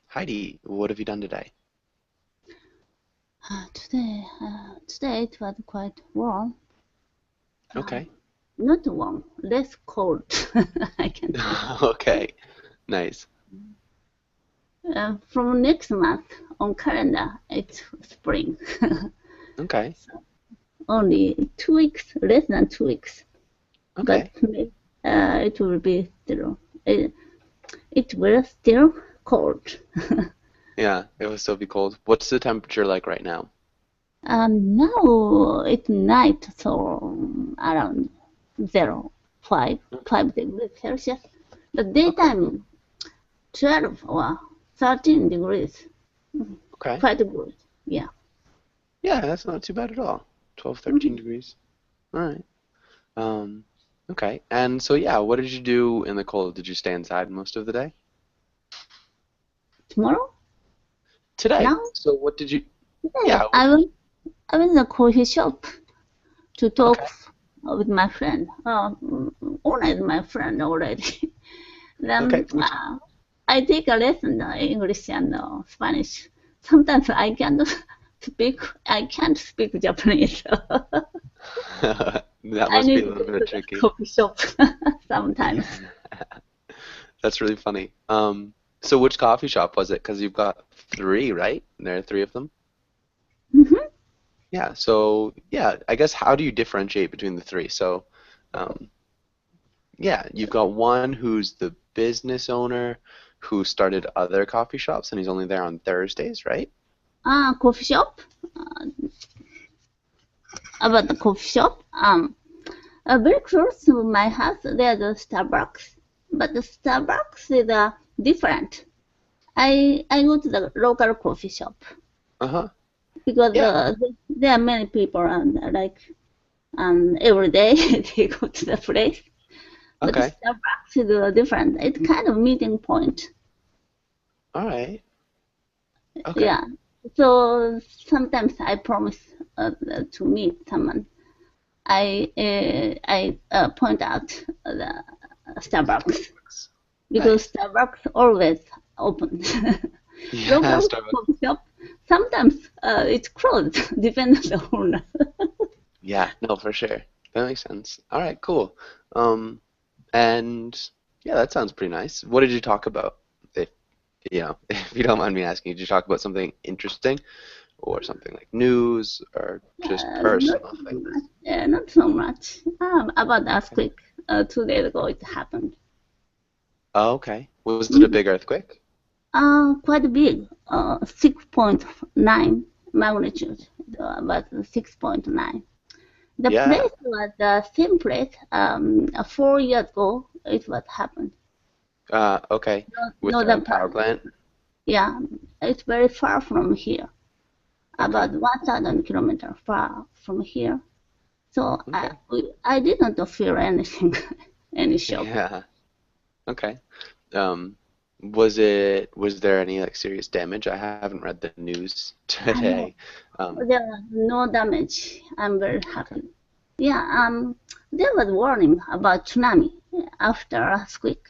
Heidi, what have you done today? Today it was quite warm. Okay. Not warm, less cold. I can say. Okay. Nice. From next month on calendar, it's spring. Okay. Only 2 weeks, less than 2 weeks, but Okay. it will be still. It will still cold. Yeah, it will still be cold. What's the temperature like right now? Now it's night, so around 5 degrees Celsius. The Okay. daytime 12 or 13 degrees. Okay. Quite good. Yeah. Yeah, that's not too bad at all. 12, 13 Mhm. degrees. All right. Um, okay. And so yeah, what did you do in the cold? Did you stay inside most of the day? Tomorrow? Today. Now? So what did you, Today. yeah, what, I went to the coffee shop to talk okay. with my friend. Una is my friend already. Okay. Then I take a lesson English and Spanish. Sometimes I can't speak Japanese. That I must be need a to go little to bit the tricky. coffee shop sometimes. That's really funny. So which coffee shop was it? Because you've got three, right? There are three of them. Mhm. Yeah. So yeah, I guess how do you differentiate between the three? So, um, yeah, you've got one who's the business owner who started other coffee shops and he's only there on Thursdays, right? Coffee shop. Uh, about the coffee shop. Very close to my house, there's a Starbucks, but the Starbucks is different. I go to the local coffee shop Uh-huh. because Yeah. there are many people and every day they go to the place. But the Okay. Starbucks is different. It's kind of meeting point. All right. Okay. Yeah. So sometimes I promise to meet someone. I point out the Starbucks Starbucks. because Nice. Starbucks always open. Yeah, Local Starbucks. coffee shop sometimes it's closed, depends on the owner. Yeah, no, for sure. That makes sense. All right, cool. Um, and yeah, that sounds pretty nice. What did you talk about? If if you don't mind me asking, did you talk about something interesting or something like news or just Not personal so things? much. Not so much. About the earthquake 2 days ago it happened. Oh, okay. Was it a Mhm. big earthquake? Quite big, 6.9 magnitude, about 6.9. The Yeah. place was the same place 4 years ago. It was happened. Okay. With the Northern power part. plant? Yeah, it's very far from here, Okay. about 1,000 kilometers far from here. So Okay. I didn't feel anything, any shock. Yeah. Okay. Um, was there any like serious damage? I haven't read the news No, today. Um, there was no damage. I'm very okay. happy. Yeah, there was warning about tsunami after earthquake.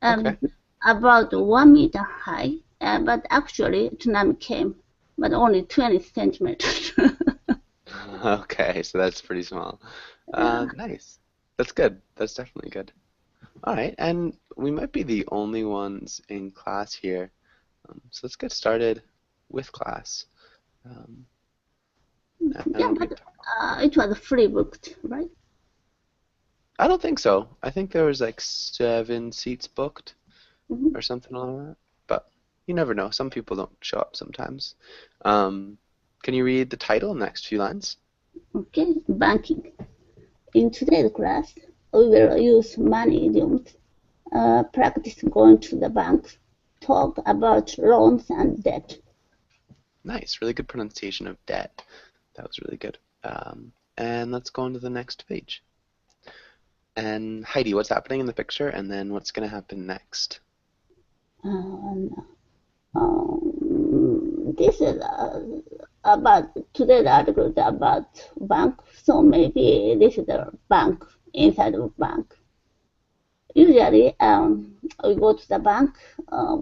Okay. Um, about 1 meter high, but actually tsunami came, but only 20 centimeters. Okay, so that's pretty small. Yeah. Nice. That's good. That's definitely good. All right, and we might be the only ones in class here. So let's get started with class. Um, Yeah, and we but talk. it was free booked, right? I don't think so. I think there was like 7 seats booked Mhm. or something like that. But you never know. Some people don't show up sometimes. Um, can you read the title, next few lines? Okay, banking. In today's class, we will use money idioms, practice going to the bank, talk about loans and debt. Nice, really good pronunciation of debt. That was really good. And let's go on to the next page. And Heidi, what's happening in the picture, and then what's going to happen next? Um, this is about today's article is about bank, so maybe this is a bank inside of bank. Usually, we go to the bank,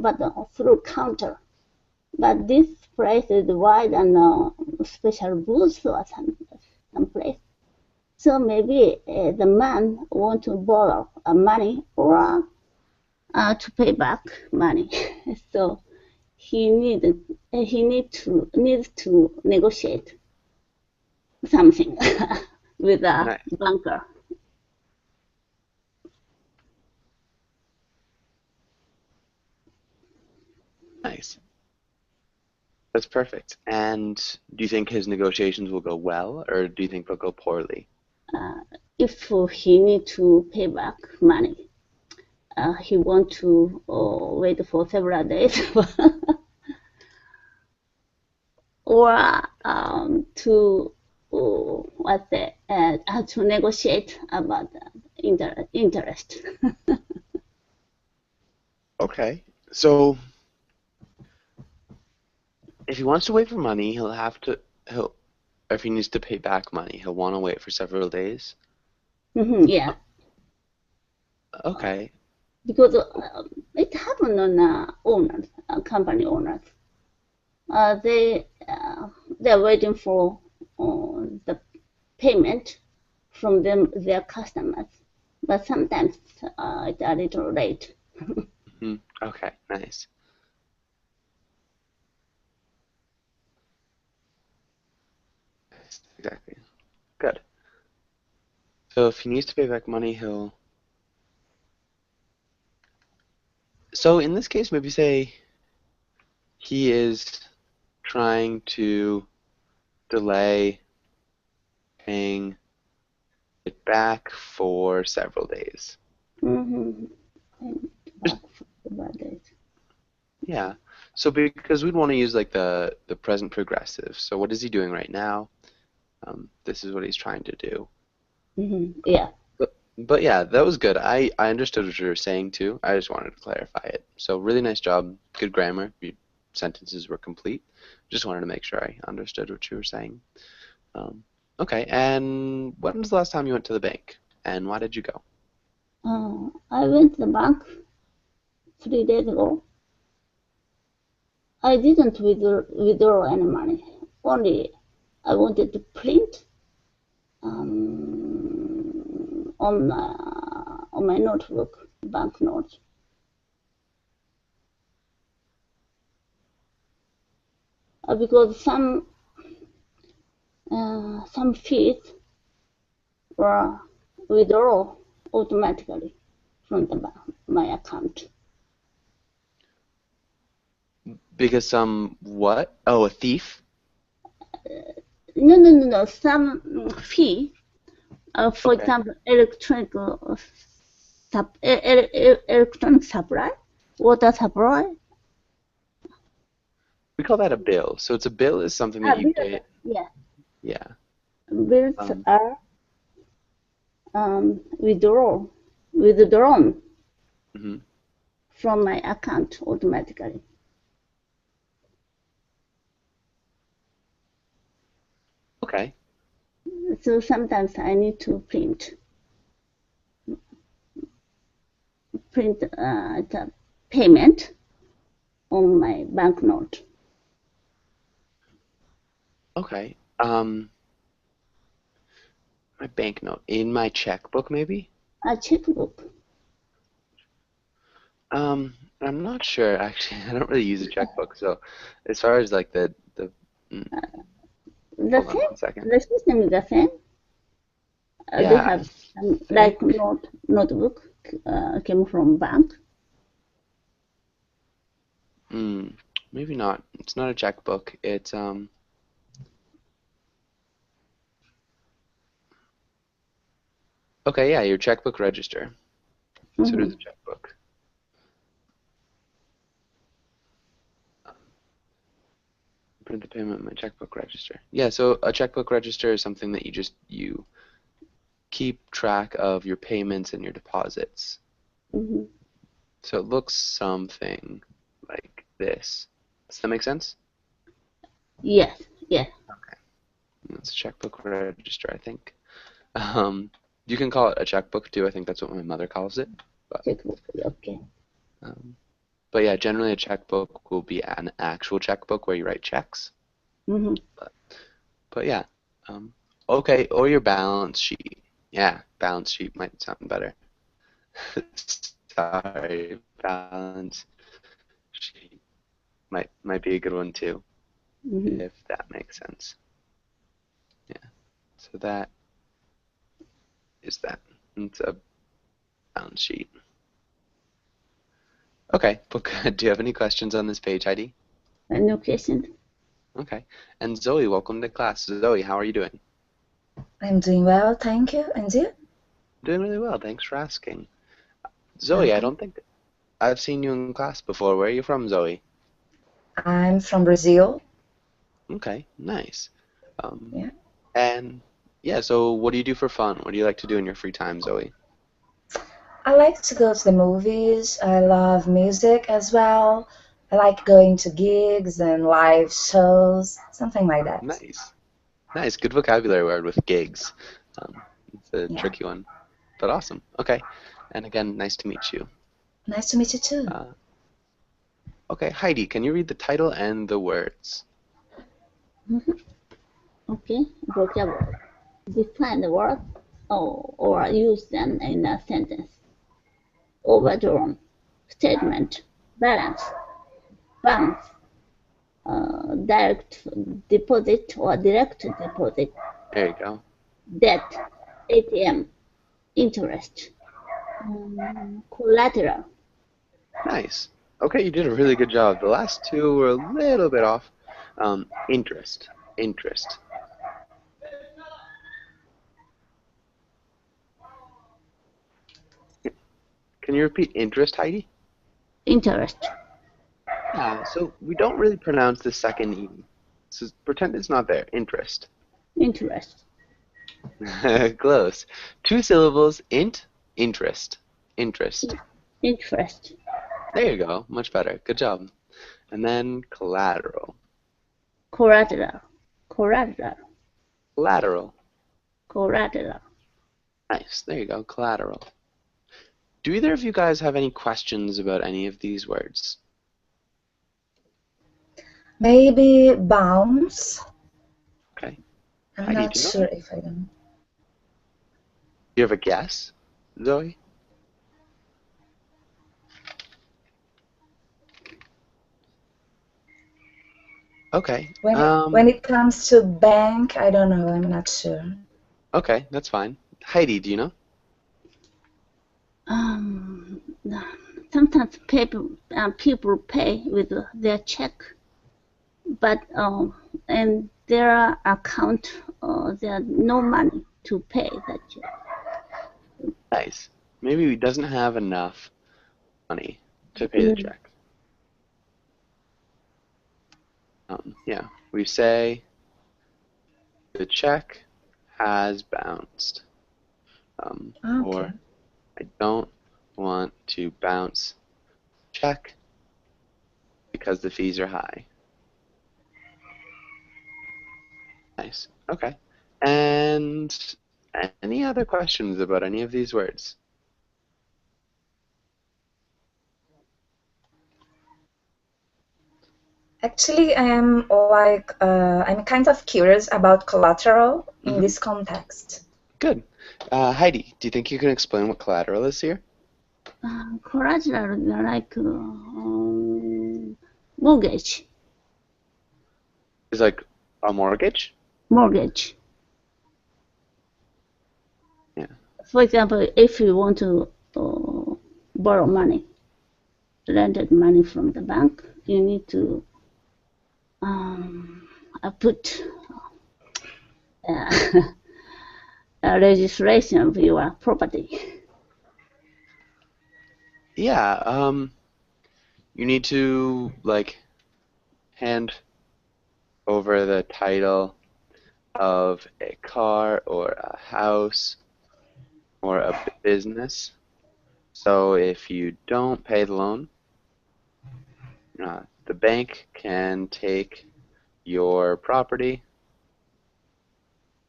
but through counter. But this place is wide and special booth or some place. So maybe the man want to borrow money or to pay back money. So he needs to negotiate something with a Nice. banker. Nice. That's perfect. And do you think his negotiations will go well, or do you think they'll go poorly? Uh, if he need to pay back money, he want to wait for several days or to what's that, to negotiate about the interest. Okay. So if he wants to wait for money, he'll have to he'll if he needs to pay back money, he'll want to wait for several days. Yeah, Okay. because it happened on owners, company owners. They're waiting for the payment from their customers, but sometimes it's a little late. Okay, nice. Nice. Exactly. Good. So if he needs to pay back money, he'll. So in this case, maybe say he is trying to delay paying it back for several days. Mm-hmm. Just, Back for several days. yeah. So because we'd want to use like the present progressive. So what is he doing right now? This is what he's trying to do. Yeah. But yeah, that was good. I understood what you were saying too. I just wanted to clarify it. So really nice job. Good grammar. Your sentences were complete. Just wanted to make sure I understood what you were saying. Um, okay, and when was the last time you went to the bank? And why did you go? I went to the bank 3 days ago. I didn't withdraw any money. Only I wanted to print on my notebook, banknote. Because some fees were withdrawn automatically from my account. Because some what? Oh, a thief? No. Some fee, for Okay. example, electronic supply, water supply. We call that a bill. So it's a bill is something that you Bills, get. yeah, Yeah. bills Um, are withdrawn mhm. from my account automatically. Okay. So sometimes I need to print the payment on my banknote. Okay. My banknote in my checkbook, maybe? A checkbook. I'm not sure actually. I don't really use a checkbook, so as far as like mm, The hold on same. one second. The system is the same. They Yeah, I have some like think notebook came from bank. mm, maybe not. It's not a checkbook. It's okay, yeah, your checkbook register. Consider Hmm. the checkbook. Print the payment in my checkbook register. Yeah, so a checkbook register is something that you keep track of your payments and your deposits. Hmm. So it looks something like this. Does that make sense? Yes. Yes. Okay. It's a checkbook register, I think. Um, you can call it a checkbook too. I think that's what my mother calls it. But checkbook. Okay. um, but yeah, generally a checkbook will be an actual checkbook where you write checks. Mm-hmm. But but yeah, um, okay, or your balance sheet. Yeah, balance sheet might sound better. Sorry, balance sheet might be a good one too, Mm-hmm. if that makes sense. Yeah. So that is that. It's a balance sheet. Okay, but do you have any questions on this page, Heidi? No question. Okay. And Zoe, welcome to class. Zoe, how are you doing? I'm doing well, thank you. And you? Doing really well. Thanks for asking. Zoe, I Welcome. don't think I've seen you in class before. Where are you from, Zoe? I'm from Brazil. Okay, nice. Um, Yeah. and yeah, so what do you do for fun? What do you like to do in your free time, Zoe? I like to go to the movies. I love music as well. I like going to gigs and live shows, something like that. Nice. Nice. Good vocabulary word with gigs. It's a Yeah. tricky one, but awesome. Okay. And again, nice to meet you. Nice to meet you too. Uh, okay, Heidi, can you read the title and the words? Mm-hmm. Okay. Vocabulary. Define the word or use them in a sentence. Overdrawn. Statement. Balance. Bounce. Direct deposit or direct deposit. There you go. Debt. ATM. Interest. Collateral. Nice. Okay, you did a really good job. The last two were a little bit off. Interest. Interest. Can you repeat interest, Heidi? Interest. Yeah, so we don't really pronounce the second E. So pretend it's not there. Interest. Interest. Close. Two syllables. Interest. Interest. Interest. There you go. Much better. Good job. And then collateral. Collateral. Collateral. Collateral. Collateral. Nice. There you go. Collateral. Do either of you guys have any questions about any of these words? Maybe bounce. Okay. I'm Heidi, not do you know sure that? if I don't. Do you have a guess, Zoe? Okay. When it comes to bank, I don't know. I'm not sure. Okay, that's fine. Heidi, do you know? Um, Sometimes people pay with their check, but and their account there no money to pay that check. Nice. Maybe he doesn't have enough money to pay the Mm, check. Yeah, we say the check has bounced. Okay. Or I don't want to bounce check because the fees are high. Nice. Okay. And any other questions about any of these words? Actually, I'm kind of curious about collateral in Mm-hmm. this context. Good. Heidi, do you think you can explain what collateral is here? Collateral like mortgage. Is like a mortgage? Mortgage. Yeah. For example, if you want to borrow money, rented money from the bank, you need to put uh, a registration of your property. Yeah. You need to like hand over the title of a car or a house or a business. So if you don't pay the loan, the bank can take your property.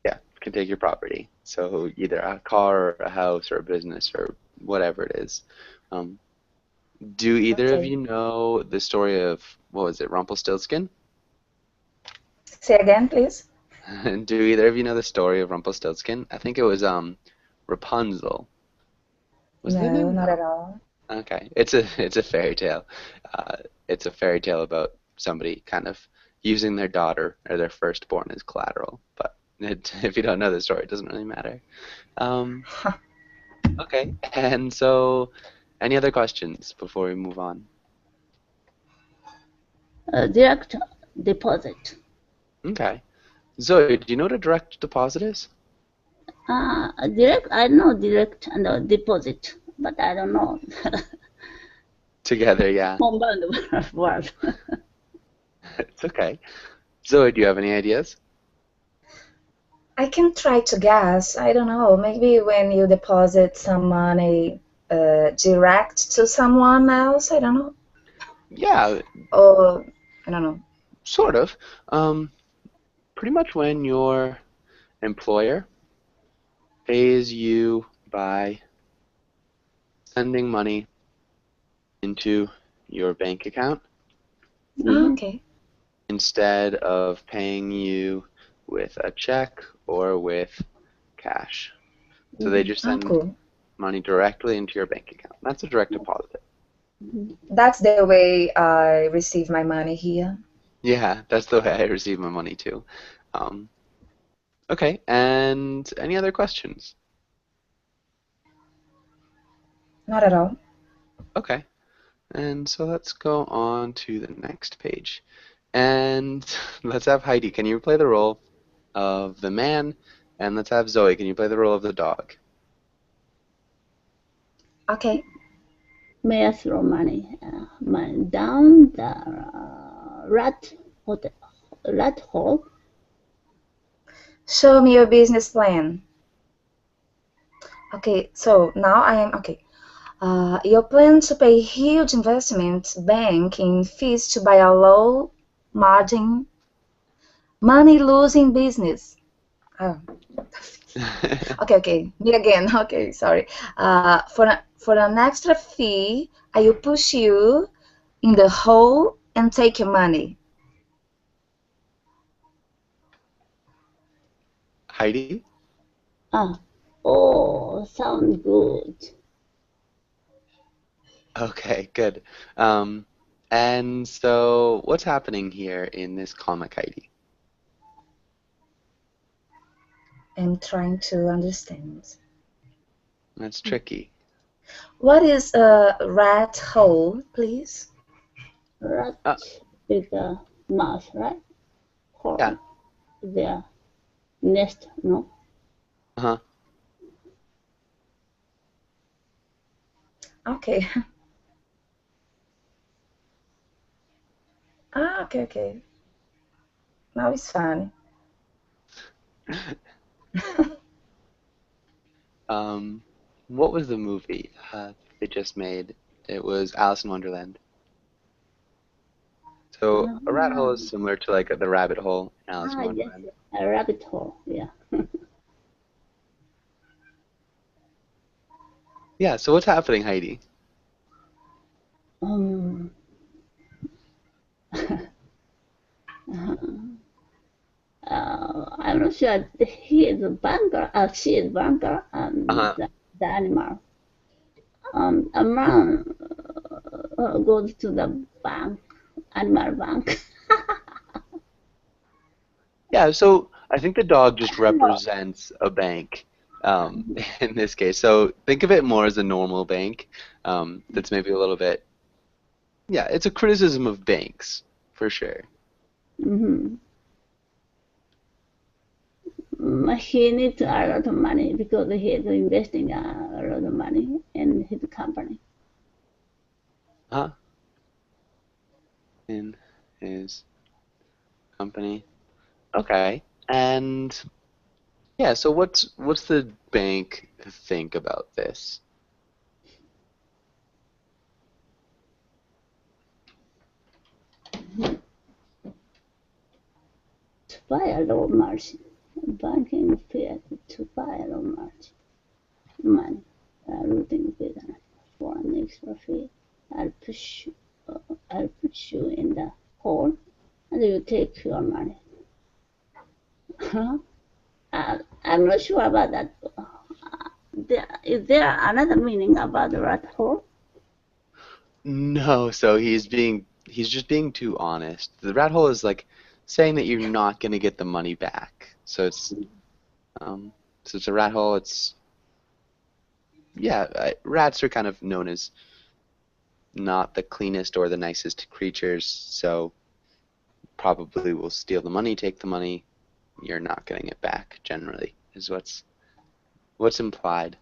Yeah, can take your property. So either a car or a house or a business or whatever it is. Um, do either of Okay. you know the story of, what was it, Rumpelstiltskin? Say again, please. Do either of you know the story of Rumpelstiltskin? I think it was Rapunzel. Was it their No, name? not No. at all. Okay, it's a fairy tale. It's a fairy tale about somebody kind of using their daughter or their firstborn as collateral. But if you don't know the story, it doesn't really matter. Um, okay, and so any other questions before we move on? Direct deposit. Okay, Zoe, do you know what a direct deposit is? Direct, I know direct and deposit, but I don't know Together, yeah. combined word. It's okay. Zoe, do you have any ideas? I can try to guess. I don't know. Maybe when you deposit some money direct to someone else. I don't know. Yeah, Or I don't know. sort of. Um, Pretty much when your employer pays you by sending money into your bank account Oh, Mm-hmm. okay. instead of paying you with a check or with cash. So they Mm-hmm. just Oh, send cool. money directly into your bank account. That's a direct deposit. Mm-hmm. That's the way I receive my money here. Yeah, that's the way I receive my money too. Um, okay, and any other questions? Not at all. Okay, and so let's go on to the next page. And let's have Heidi. Can you play the role of the man? And let's have Zoe. Can you play the role of the dog? Okay. May I throw money down the rat hole? Show me your business plan. Okay, so now I am okay. You plan to pay huge investment banking fees to buy a low margin, money losing business. Oh, okay. Me again. Okay, sorry. For an extra fee, I will push you in the hole and take your money. Heidi? Ah, oh, sound good. Okay, good. Um, and so what's happening here in this comic, Heidi? I'm trying to understand. That's tricky. What is a rat hole, please? Rat Uh, is a mouse, right? yeah. Hole. Their nest, no? Uh-huh. Okay. Okay. Now it's fun. Um, what was the movie they just made? It was Alice in Wonderland. So a rat hole is Ah, similar to like the rabbit hole in Alice in yes, Wonderland. a rabbit hole, yeah. Yeah, so what's happening, Heidi? Um, I'm not sure he is a banker, she is banker, Uh-huh. the animal. A man goes to the bank, animal bank. Yeah, so I think the dog just No. represents a bank in this case. So think of it more as a normal bank that's maybe a little bit, yeah, it's a criticism of banks for sure. Mm-hmm. He needs a lot of money because he is investing a lot of money in his company. Huh? In his company. Okay. And yeah, so what's the bank think about this? To buy a low margin. Banking fair to buy a low margin money. routing business for an extra fee. I'll push, I'll put you in the hole, and you take your money. I'm not sure about that. Is there another meaning about the rat hole? No, so he's just being too honest. The rat hole is like saying that you're not gonna get the money back. Um, so it's a rat hole. It's yeah, rats are kind of known as not the cleanest or the nicest creatures, so probably will steal the money, take the money. You're not getting it back generally, is what's implied.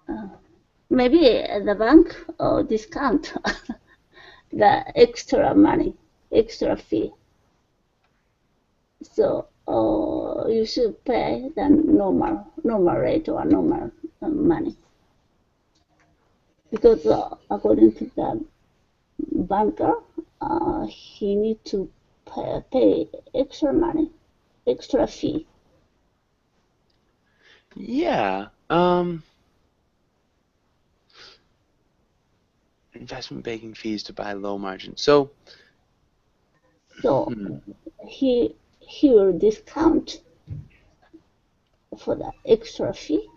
Uh, Maybe the bank discount the extra money, extra fee. So you should pay the normal rate or normal money because according to the banker, he need to pay extra money, extra fee. Yeah. Investment banking fees to buy low margin. So, So hmm, he will discount for the extra fee.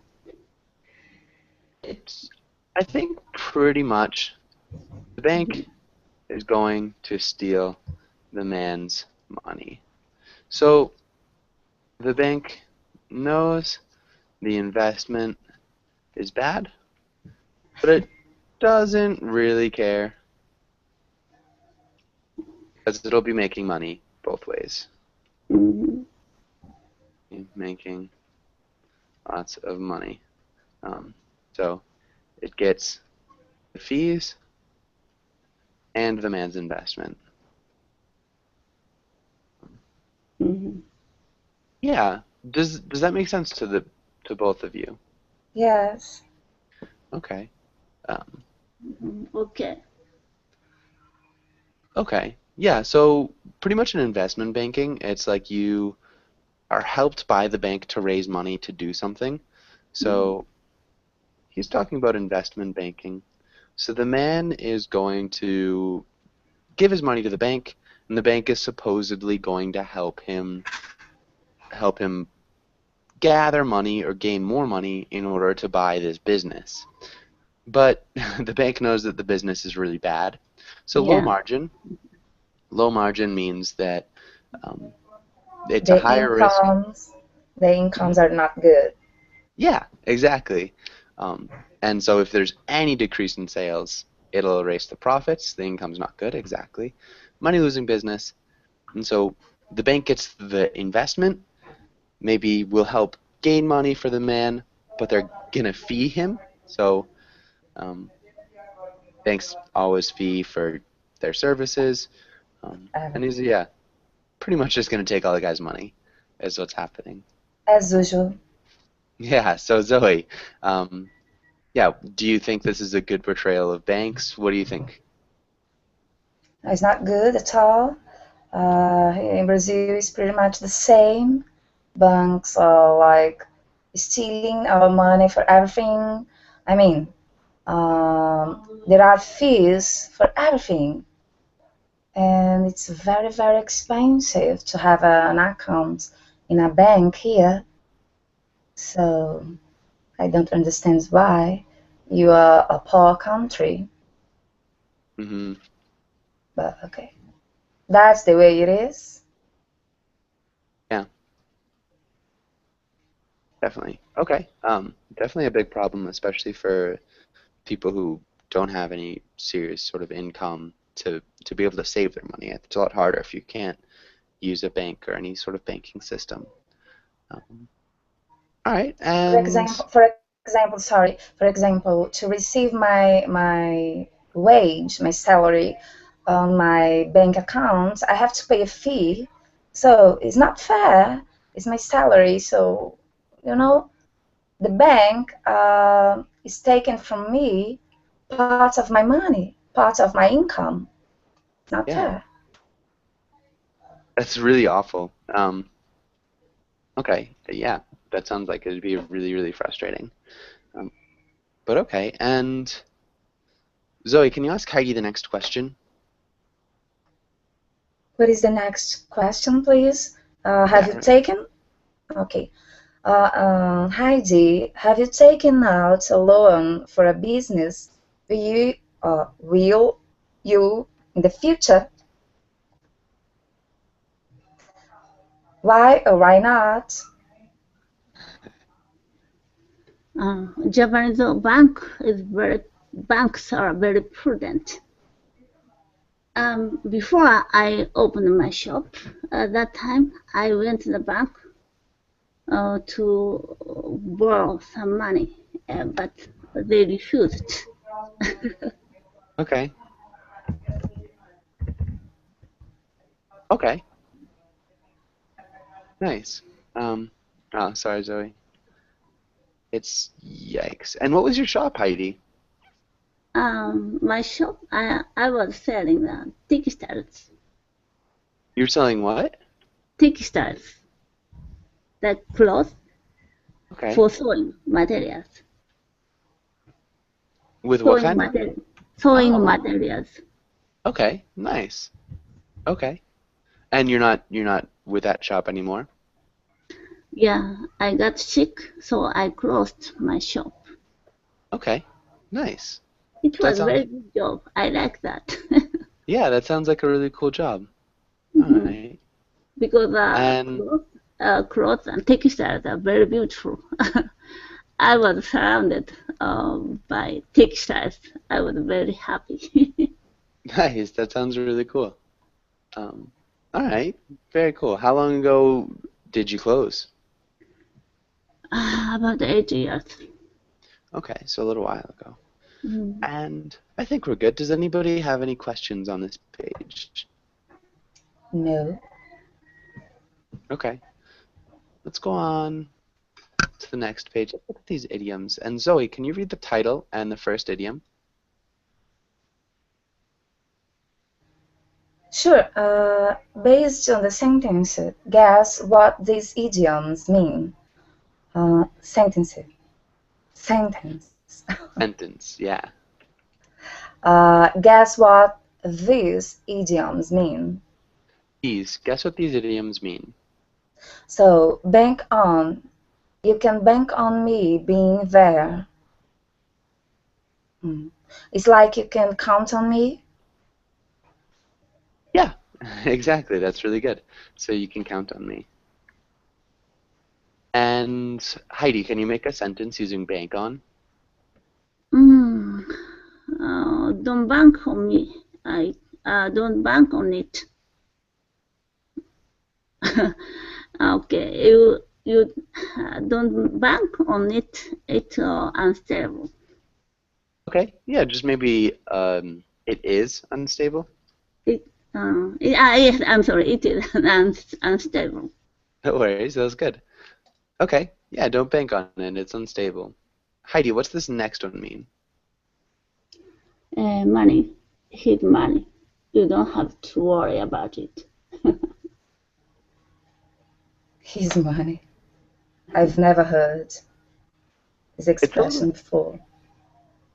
it's I think pretty much the bank is going to steal the man's money. So the bank knows the investment is bad, but it doesn't really care because it'll be making money both ways. Mhm. Making lots of money. Um, so it gets the fees and the man's investment. Mhm. Yeah. Does that make sense to both of you? Yes. Okay. Um, Okay. okay. Yeah. So pretty much in investment banking, it's like you are helped by the bank to raise money to do something. Mhm. So he's talking about investment banking. So the man is going to give his money to the bank, and the bank is supposedly going to help him gather money or gain more money in order to buy this business. But the bank knows that the business is really bad. So Yeah. low margin means that um, it's a The higher risk. incomes, the incomes Mhm. are not good. Yeah, exactly. Um, and so if there's any decrease in sales, it'll erase the profits. The income's not good, exactly. Money losing business. And so the bank gets the investment, maybe will help gain money for the man, but they're gonna fee him. So um, banks always fee for their services. And he's, yeah, pretty much just gonna take all the guy's money, is what's happening. As usual. Yeah, so Zoe, um, yeah, do you think this is a good portrayal of banks? What do you think? It's not good at all. In Brazil, it's pretty much the same. Banks are like stealing our money for everything. I mean, there are fees for everything, and it's very, very expensive to have an account in a bank here. So I don't understand why you are a poor country, Hmm. but okay, that's the way it is. Yeah, definitely. Okay. Definitely a big problem, especially for people who don't have any serious sort of income to be able to save their money. It's a lot harder if you can't use a bank or any sort of banking system. Um, all right, and For example, to receive my wage, my salary on my bank account, I have to pay a fee. So it's not fair. It's my salary, so you know the bank is taking from me part of my money, part of my income. Not yeah, fair. That's really awful. Okay, yeah, that sounds like it'd be really, really frustrating. Um, but okay, and Zoe, can you ask Heidi the next question? What is the next question, please? Have you Yeah, taken? Okay. Heidi, have you taken out a loan for a business? Will you in the future? Why or why not? Japanese banks are very prudent. Before I opened my shop, at that time I went to the bank to borrow some money, but they refused. okay, okay, nice. Um, oh, sorry, Zoe. It's yikes. And what was your shop, Heidi? My shop, I was selling You're selling what? textiles, like clothes Okay. for sewing materials, With what sewing kind of? materials, sewing Oh, materials. okay, nice. Okay. And you're not with that shop anymore? Yeah, I got sick, so I closed my shop. Okay. Nice. It That was a sounds very good job. I like that. yeah, that sounds like a really cool job. All Mhm. right. Because And clothes and textiles are very beautiful. I was surrounded by textiles. I was very happy. nice, that sounds really cool. Um, all right. Very cool. How long ago did you close? About 8 years. Okay, so a little while ago. Mm. And I think we're good. Does anybody have any questions on this page? No. Okay. Let's go on to the next page. Let's look at these idioms. And Zoe, can you read the title and the first idiom? Sure. Based on the sentence, guess what these idioms mean. Sentence. Sentence. Sentence, yeah. Guess what these idioms mean. Guess what these idioms mean? So, bank on. You can bank on me being there. Mm. It's like you can count on me. Yeah, exactly. That's really good. So you can count on me. And Heidi, can you make a sentence using bank on? Mm. Don't bank on me. I don't bank on it. Okay, you don't bank on it. It's unstable. Okay, yeah, just maybe it is unstable. Yes, I'm sorry. It is unstable. No worries, that was good. Okay, yeah, don't bank on it. It's unstable. Heidi, what's this next one mean? Money, hid money. You don't have to worry about it. His money. I've never heard this It's a little, expression before.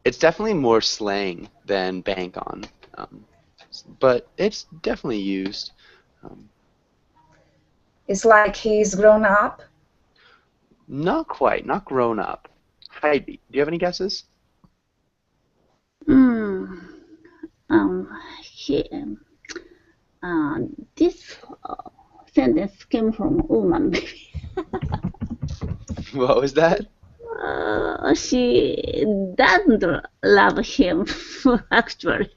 it's definitely more slang than bank on, um, but it's definitely used. Um, It's like he's grown up. not quite, not grown up. Heidi, do you have any guesses? Mm, he, this sentence came from a woman, maybe. What was that? She doesn't love him, actually.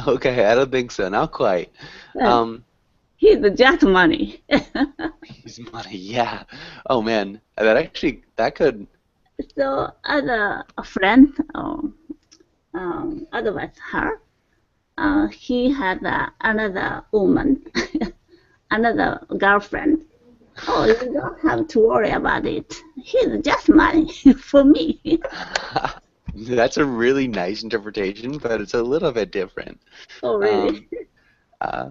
Okay, I don't think so. Not quite. Uh, Um, he's just money. He's money. Yeah. Oh man, that could. So, as a friend advised her, he had another woman, another girlfriend. Oh, you don't have to worry about it. He's just money for me. That's a really nice interpretation, but it's a little bit different. Oh, really? Um, uh,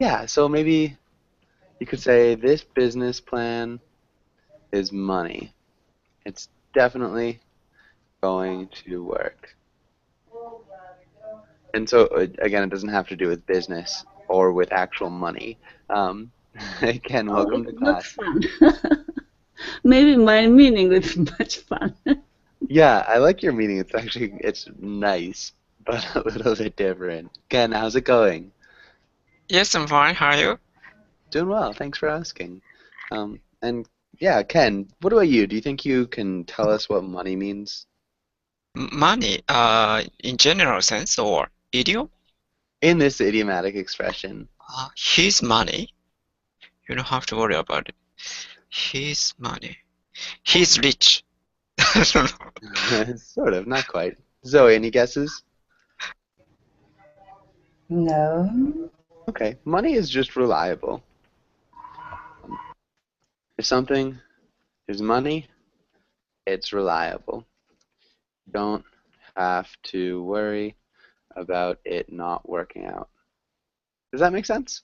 Yeah, so maybe you could say this business plan is money. It's definitely going to work. And so, again, it doesn't have to do with business or with actual money. Um, again, Oh, welcome it's to not class. fun. Maybe my meaning is much fun. Yeah, I like your meeting. It's nice, but a little bit different. Ken, how's it going? Yes, I'm fine. How are you? Doing well. Thanks for asking. And yeah, Ken, what about you? Do you think you can tell us what money means? Money, in general sense or idiom? In this idiomatic expression. His money. You don't have to worry about it. His money. He's rich. I don't know. Sort of, not quite. Zoe, any guesses? No. Okay, money is just reliable. If something is money, it's reliable. Don't have to worry about it not working out. Does that make sense?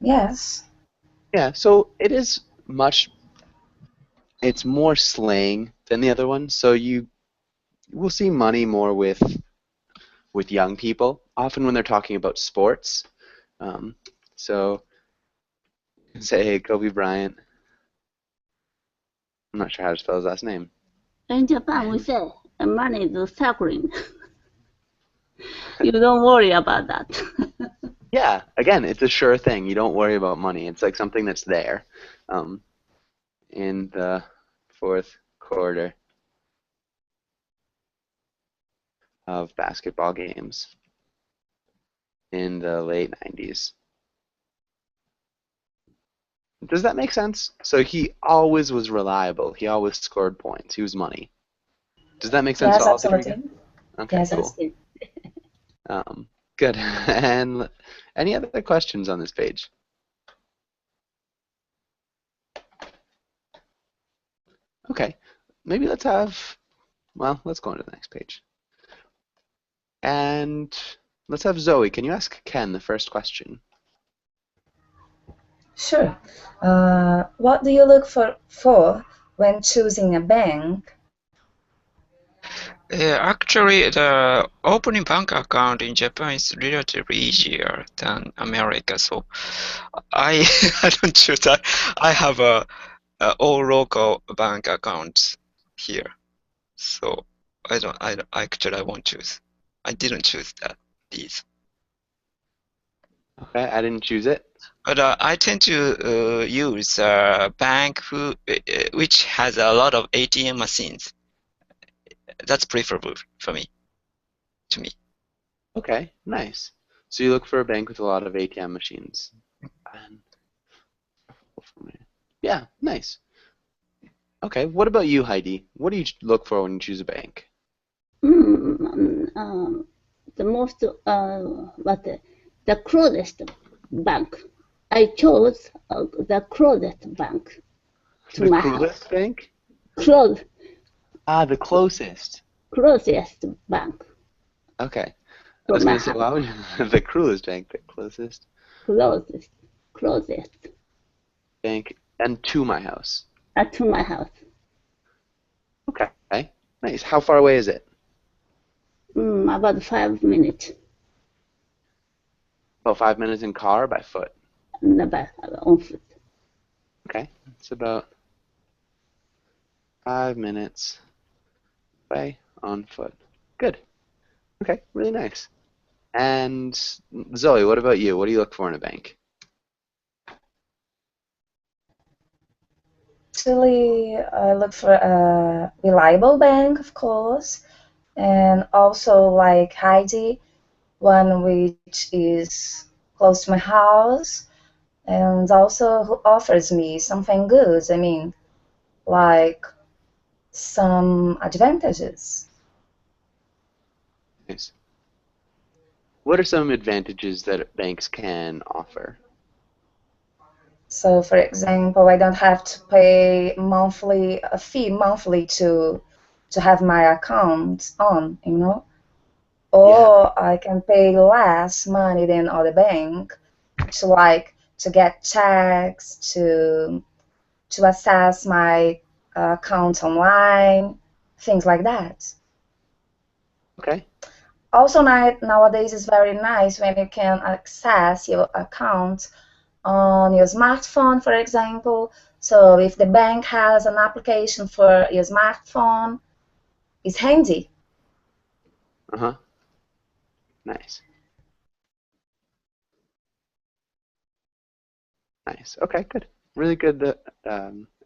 Yes. Yeah, so it's more slang than the other one. So you will see money more with young people, often when they're talking about sports. Um, so say, hey, Kobe Bryant. I'm not sure how to spell his last name. In Japan, we say money is sacred. You don't worry about that. Yeah, again, it's a sure thing. You don't worry about money. It's like something that's there. Um, in the fourth quarter of basketball games in the late 90s. Does that make sense? So he always was reliable. He always scored points. He was money. Does that make sense to Yes, all three of you? absolutely. Okay, Yes, cool. Okay. Good. And any other questions on this page? Okay, maybe let's go on to the next page. And let's have Zoe. Can you ask Ken the first question? sure. What do you look for when choosing a bank? Actually, the opening bank account in Japan is relatively easier than America, so I I don't choose that. I have a all local bank accounts here, so actually I won't choose. I didn't choose these. Okay, I didn't choose it. But I tend to use a bank which has a lot of ATM machines. That's preferable for me, to me. Okay, nice. So you look for a bank with a lot of ATM machines. And yeah, nice. Okay, what about you, Heidi? What do you look for when you choose a bank? The most, the closest bank. I chose the closest bank to The my house. coolest bank? Close, The closest. closest bank Okay. I from was my gonna say, house. why would you, the coolest bank, the closest Closest, closest bank, and to my house. to my house. Okay, nice. How far away is it? About 5 minutes About 5 minutes in car or by foot. on foot. Okay, it's about 5 minutes away on foot. Good. Okay, really nice. And Zoe, what about you? What do you look for in a bank? Actually, I look for a reliable bank, of course, and also like Heidi, one which is close to my house, and also who offers me something good. I mean, like some advantages. Nice. What are some advantages that banks can offer? So, for example, I don't have to pay a fee monthly to have my account on. or I can pay less money than other bank to get checks, to access my account online, things like that. Okay. Also, nowadays it's very nice when you can access your account on your smartphone, for example. So if the bank has an application for your smartphone, it's handy. Uh-huh. Nice. Nice. Okay, good. Really good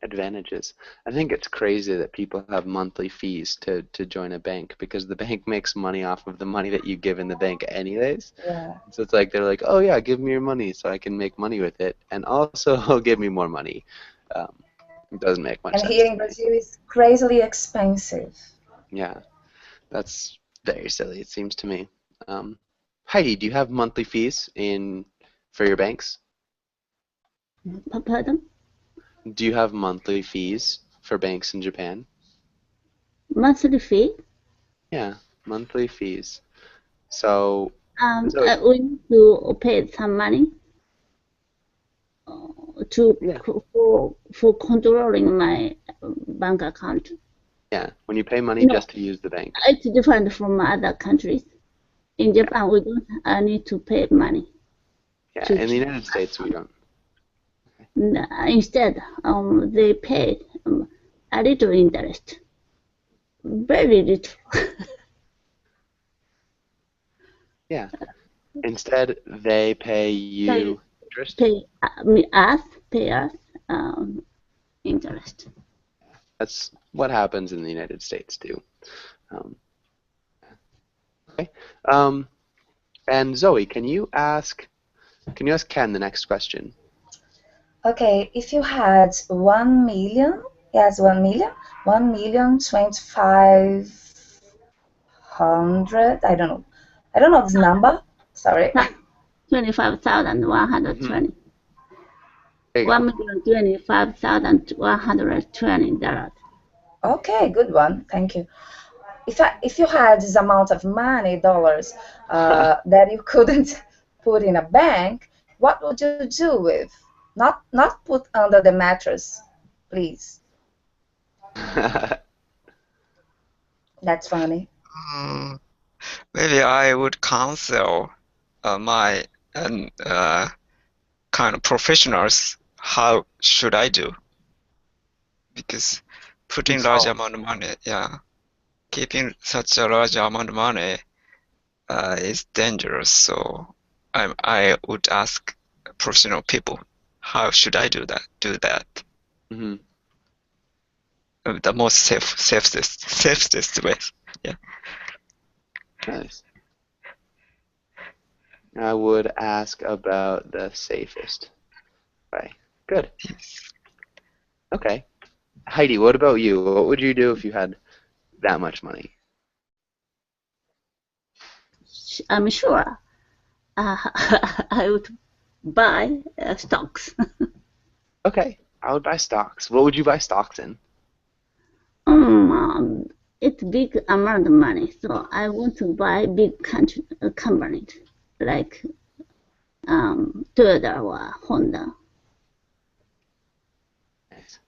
advantages. I think it's crazy that people have monthly fees to join a bank because the bank makes money off of the money that you give in the bank anyways. Yeah. So it's like they're like, oh yeah, give me your money so I can make money with it, and also give me more money. Um, it doesn't make much And sense here to in me. Brazil, it's crazily expensive. Yeah, that's very silly, it seems to me. Um, Heidi, do you have monthly fees in for your banks? Pardon? Do you have monthly fees for banks in Japan? Monthly fee? Yeah, monthly fees. So, Zoe, We need to pay some money to yeah, for controlling my bank account. yeah, when you pay money No, just to use the bank. it's different from other countries. In Yeah, Japan, we don't need to pay money yeah, to in the keep. United States we don't. Instead, they pay a little interest, very little. Yeah, instead they pay They you interest. pay pay us um, interest. That's what happens in the United States too. Um, okay. Um, and Zoe, can you ask Ken the next question? Okay, if you had 1 million, yes, 1 million, 1,025,000, I don't know this number, sorry. Hmm. 25,120. There you go. $1,025,120. Okay, good one, thank you. If you had this amount of money, dollars, that you couldn't put in a bank, what would you do with? Not put under the mattress, please. That's funny. Mm, maybe I would counsel my kind of professionals how should I do because putting large Consult. amount of money, yeah, keeping such a large amount of money is dangerous. So I would ask professional people how should I do that Hmm. the most safest way. Yeah. Nice. I would ask about the safest. Right. Good. Okay. Heidi, what about you? What would you do if you had that much money? I'm sure I would buy stocks. Okay. I would buy stocks. What would you buy stocks in? It's big amount of money, so I want to buy big companies like Toyota or Honda. Nice.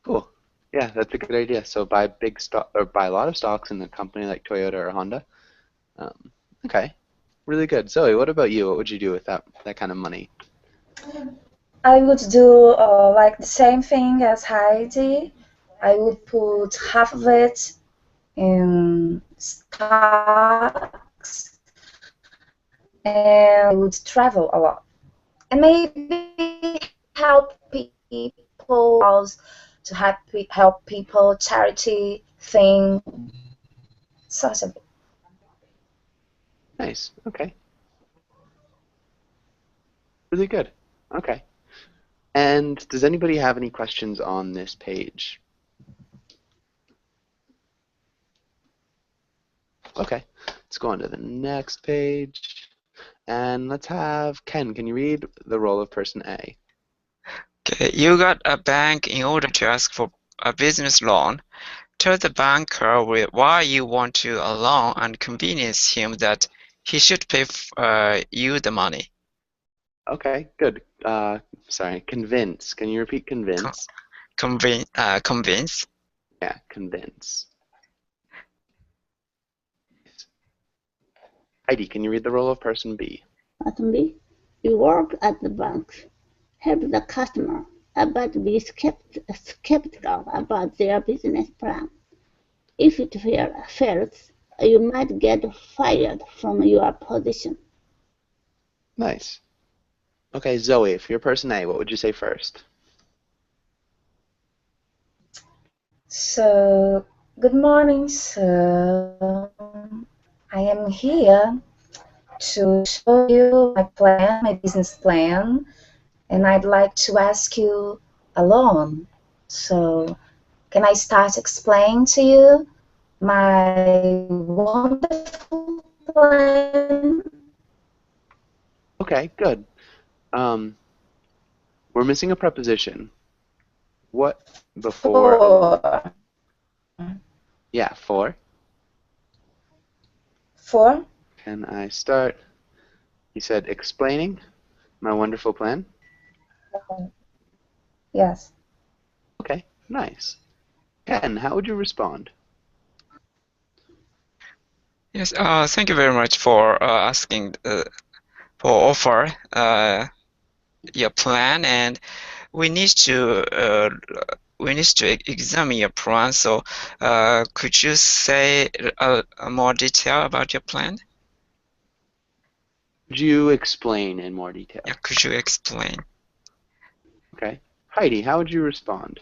Cool. Yeah, that's a good idea. So buy big stock or buy a lot of stocks in a company like Toyota or Honda. Um, okay. Really good. Zoe, what about you? What would you do with that kind of money? I would do like the same thing as Heidi. I would put half of it in stocks and I would travel a lot. And maybe help people to help people, charity thing, sort of. Nice. Okay. Really good. Okay. And does anybody have any questions on this page? Okay. Let's go on to the next page. And let's have Ken. Can you read the role of person A? Okay, you got a bank in order to ask for a business loan. tell the banker why you want to a loan and convince him that he should pay you the money. Okay, good. Sorry, convince. Can you repeat Con convince? convince. Yeah, convince. Heidi, can you read the role of person B? Person B, you work at the bank. Help the customer, but be skeptical about their business plan. If it fails, you might get fired from your position. Nice. Okay, Zoe, if you're person A, what would you say first? So, good morning, sir. I am here to show you my plan, my business plan, and I'd like to ask you a loan. So, can I start explaining to you my wonderful plan? Okay, good. Um, we're missing a preposition. What before a loan? For, Yeah, for. for, Can I start? You said explaining my wonderful plan. yes. Okay, nice. Ken, how would you respond? Yes, thank you very much for asking for offer your plan, and we need to examine your plan. So, could you say more detail about your plan? Could you explain in more detail? Yeah, could you explain? Okay. Heidi, how would you respond?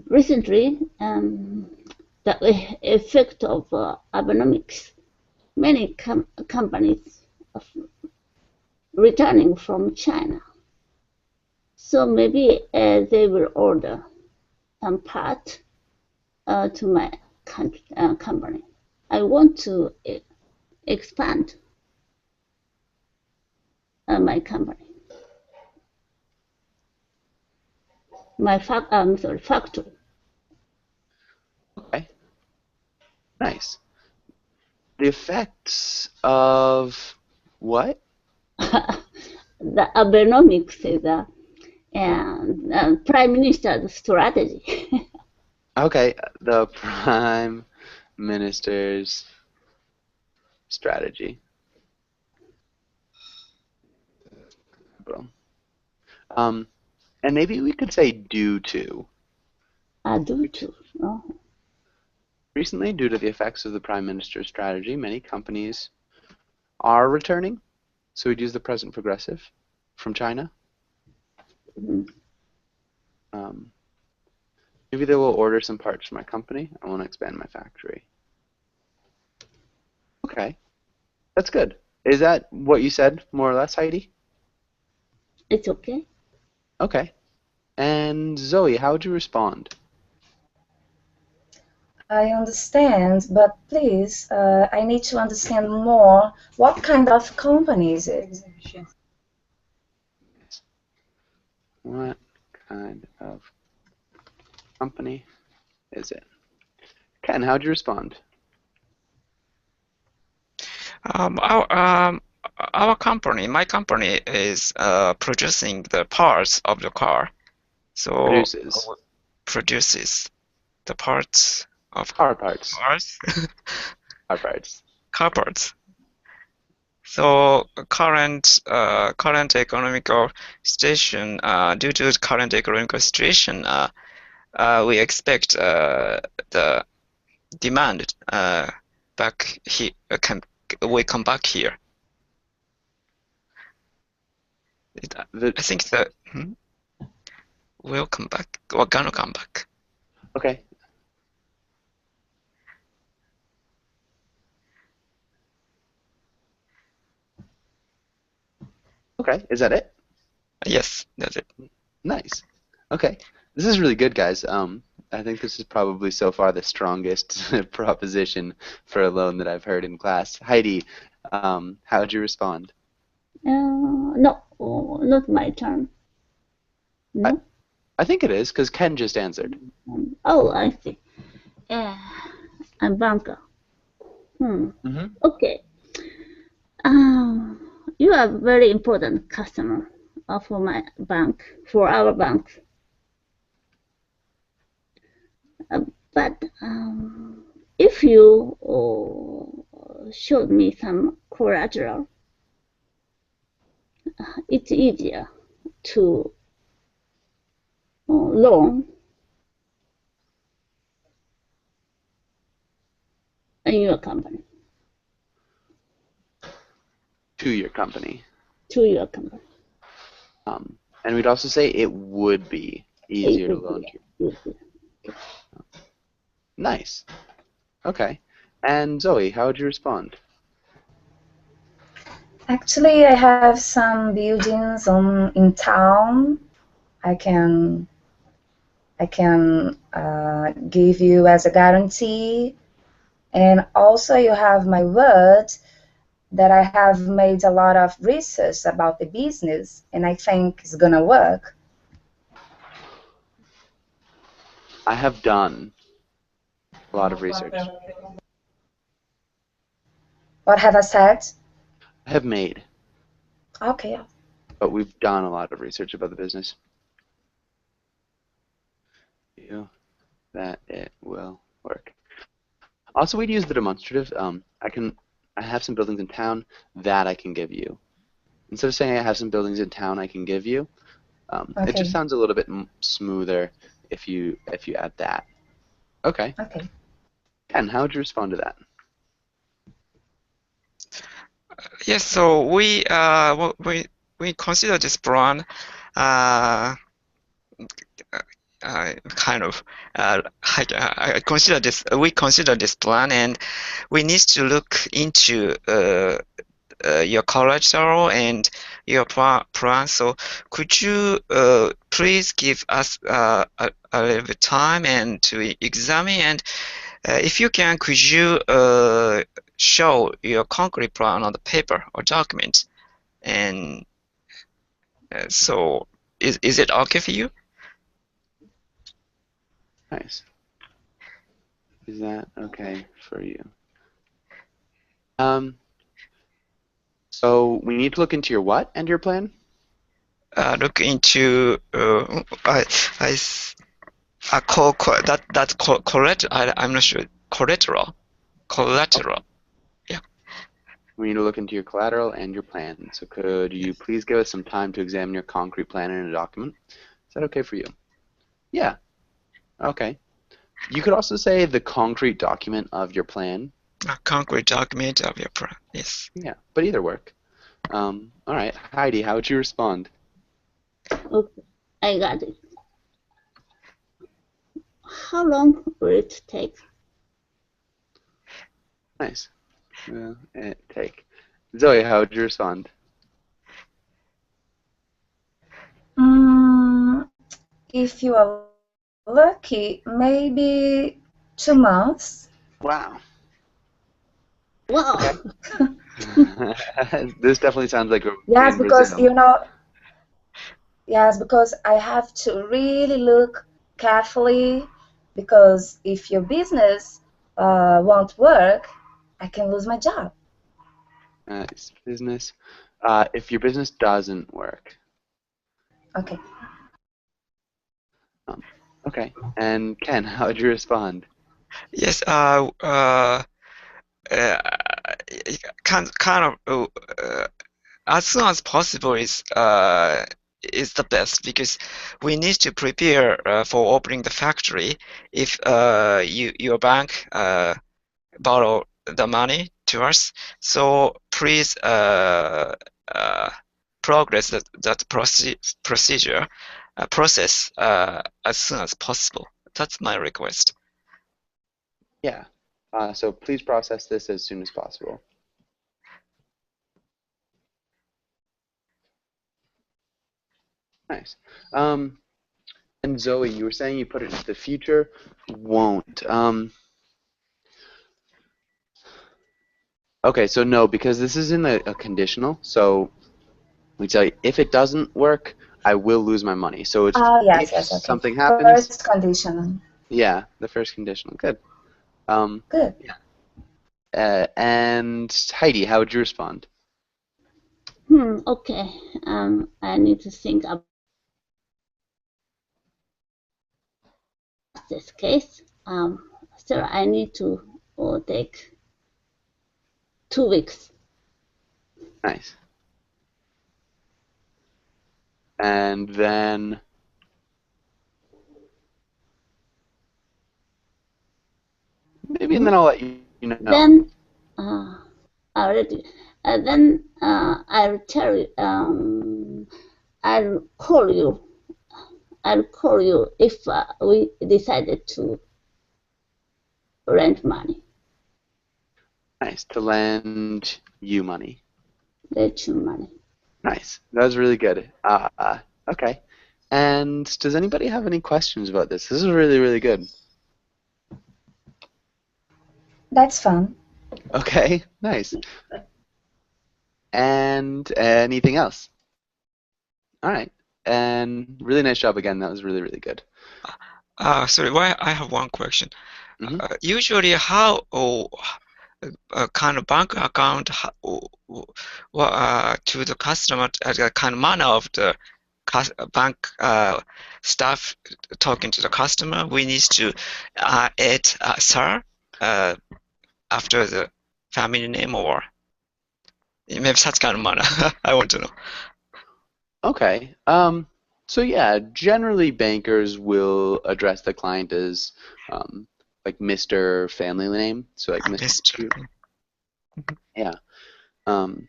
Recently, the effect of Abenomics, many companies returning from China. So maybe they will order some part to my company. I want to expand my company, my factory. Okay, nice. The effects of what? The Abenomics is a prime minister's strategy. Okay, the Prime Minister's strategy. Um, and maybe we could say due to. Due to. Oh. Recently, due to the effects of the Prime Minister's strategy, many companies are returning. So we'd use the present progressive from China. Mm-hmm. Maybe they will order some parts from my company. I want to expand my factory. Okay, that's good. Is that what you said, more or less, Heidi? It's okay. Okay. And Zoe, how would you respond? I understand, but please, I need to understand more. What kind of company is it? What kind of company is it? Ken, how'd you respond? Our company, my company, is producing the parts of the car. So Produces. produces the parts of Car parts. cars, Car parts. car parts. So current economical situation, due to the current economical situation, we expect the demand back here will come back here. I think that will come back or gonna come back. Okay. Okay, is that it? Yes, that's it. Nice. Okay. This is really good, guys. I think this is probably so far the strongest proposition for a loan that I've heard in class. Heidi, how would you respond? No, not my turn. No. I think it is because Ken just answered. Oh, I see. I'm Bronco. Okay. You are a very important customer for my bank, for our bank. But if you showed me some collateral, it's easier to loan in your company, To your company. to your company. And we'd also say it would be easier to loan to you. Nice. Okay. And Zoe, how would you respond? Actually, I have some buildings in town. I can give you as a guarantee, and also you have my word that I have made a lot of research about the business, and I think it's gonna work. I have done a lot of research. What have I said? I have made, Okay. but we've done a lot of research about the business. That it will work. Also, we'd use the demonstrative. I have some buildings in town that I can give you. Instead of saying I have some buildings in town I can give you, it just sounds a little bit smoother if you add that. Okay. Okay. Ken, how would you respond to that? Yes, so we consider this plan kind of I consider this we consider this plan, and we need to look into your collateral and your plan. So could you please give us a little bit time and to examine, and if you can, could you show your concrete plan on the paper or document? And so is it okay for you? Nice. Is that okay for you? So we need to look into your what and your plan? Look into collateral. I'm not sure. Collateral. Yeah. We need to look into your collateral and your plan. So could you please give us some time to examine your concrete plan in a document? Is that okay for you? Yeah. Okay. You could also say the concrete document of your plan. A concrete document of your plan. Yes. Yeah, but either work. All right, Heidi, how would you respond? Okay, I got it. How long will it take? Nice. Will it take? Zoe, how would you respond? If you are lucky, maybe 2 months. Wow. Wow. This definitely sounds like a Yes, in because Brazil. yes, because I have to really look carefully, because if your business won't work, I can lose my job. Nice. Business. If your business doesn't work. Okay. Okay. And Ken, how would you respond? Yes. Kind of as soon as possible is the best, because we need to prepare for opening the factory. If your bank borrow the money to us, so please progress that process as soon as possible. That's my request. Yeah. So please process this as soon as possible. Nice. And Zoe, you were saying you put it into the future. Won't. Okay, so no, because this is in a conditional. So we tell you if it doesn't work, I will lose my money. So it's Yes, if yes, okay. something happens, First conditional. yeah, the first conditional. Good. Good. And Heidi, how would you respond? Okay. I need to think about this case. So I need to take 2 weeks. Nice. And then maybe, and then I'll let you know. Then already. Then I'll tell you. I'll call you. I'll call you if we decided to lend money. Nice. To lend you money. Let you money. Nice. That was really good. Okay. And does anybody have any questions about this? This is really, really good. That's fun. Okay. Nice. And anything else? All right. And really nice job again. That was really, really good. Sorry, why I have one question. Mhm. Usually, how kind of bank account to the customer, the kind of manner of the bank staff talking to the customer, we need to add sir after the family name, or maybe such kind of manner. I want to know. Okay. So yeah, generally bankers will address the client as like Mr. Family name. So like Mr. Mr. Yeah. Um,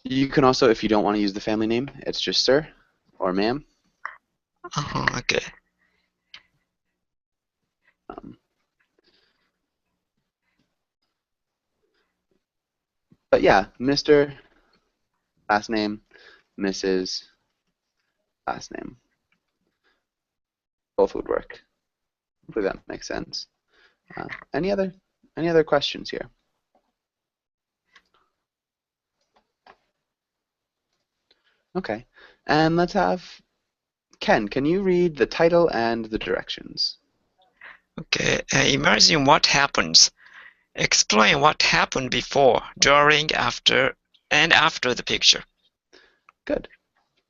you can also, if you don't want to use the family name, it's just sir or ma'am. Okay. Um, but yeah, Mr. last name, Mrs. last name. Both would work. Hopefully that makes sense. Any other questions here? Okay. And let's have Ken, can you read the title and the directions? Okay. Imagine what happens. Explain what happened before, during, after, and after the picture. Good.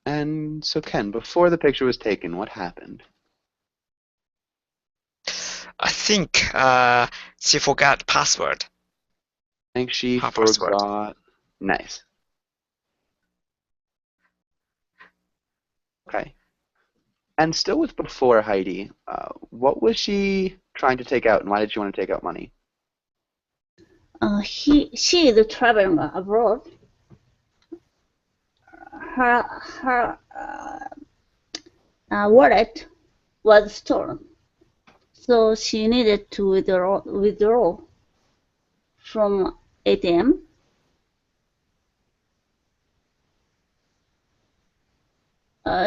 And so Ken, before the picture was taken, what happened? I think she forgot password. I think she Her password. forgot. Nice. Okay. And still with before Heidi, what was she trying to take out, and why did she want to take out money? She is traveling abroad. Her wallet was stolen, so she needed to withdraw from ATM.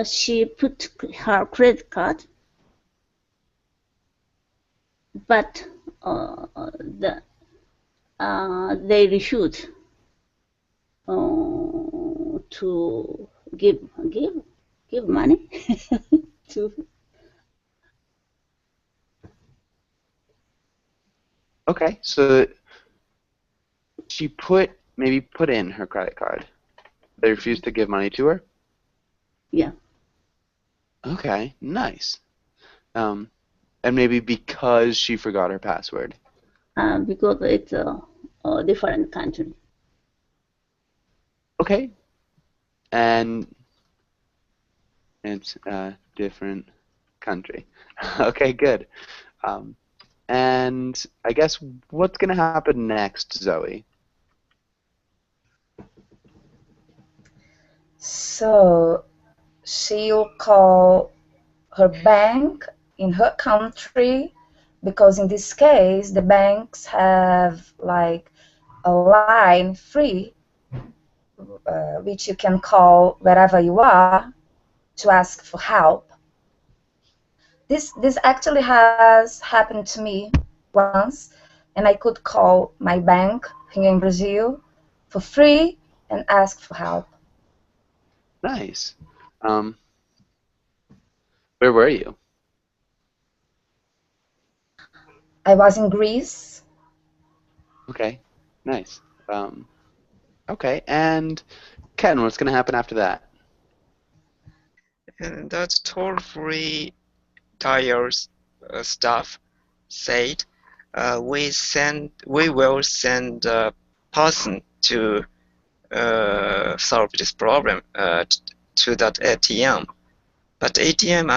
She put her credit card, but they refused to give money to. Okay, so she maybe put in her credit card. They refused to give money to her? Yeah. Okay, nice. And maybe because she forgot her password. Because it's a different country. Okay. And it's a different country. Okay, good. And I guess what's going to happen next, Zoe? So she'll call her bank in her country, because in this case the banks have like a line free, which you can call wherever you are to ask for help. This actually has happened to me once, and I could call my bank here in Brazil for free and ask for help. Nice. Um, where were you? I was in Greece. Okay, nice. Okay, and Ken, what's gonna happen after that? And that toll-free dial staff said, we will send a person to solve this problem to that ATM. But ATM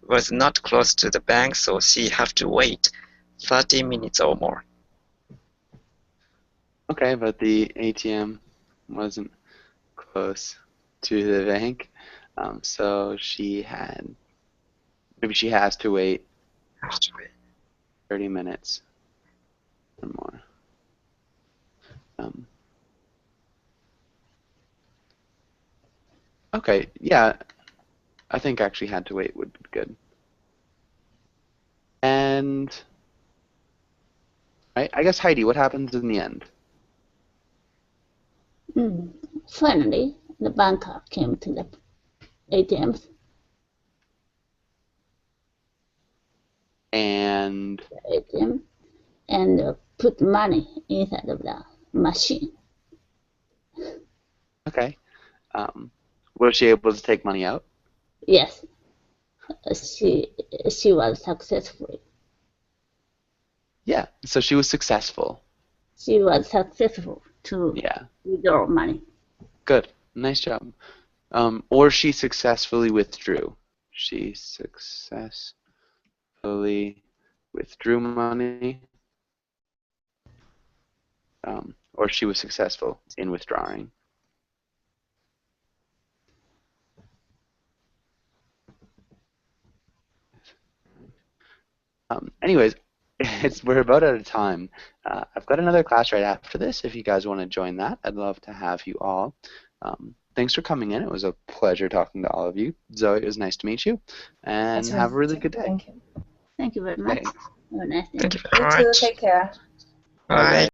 was not close to the bank, so she have to wait 30 minutes or more. Okay, but the ATM wasn't close to the bank, so maybe she has to wait Have to wait. 30 minutes or more. Um, okay, yeah, I think actually had to wait would be good. And I guess Heidi, what happens in the end? Finally, the banker came to the ATMs And ATM and put money inside of the machine. okay, was she able to take money out? Yes, she was successful. Yeah, so she was successful. She was successful to Yeah, withdraw money. good, nice job. Or she successfully withdrew. She successfully withdrew money. Or she was successful in withdrawing. Anyways, we're about out of time. I've got another class right after this. If you guys want to join that, I'd love to have you all. Thanks for coming in. It was a pleasure talking to all of you. Zoe, it was nice to meet you, and That's have a really really good day. Thank you. Thank you very much. Okay. Have a nice day. Thank you very You too. much. Take care. Bye, Bye. guys.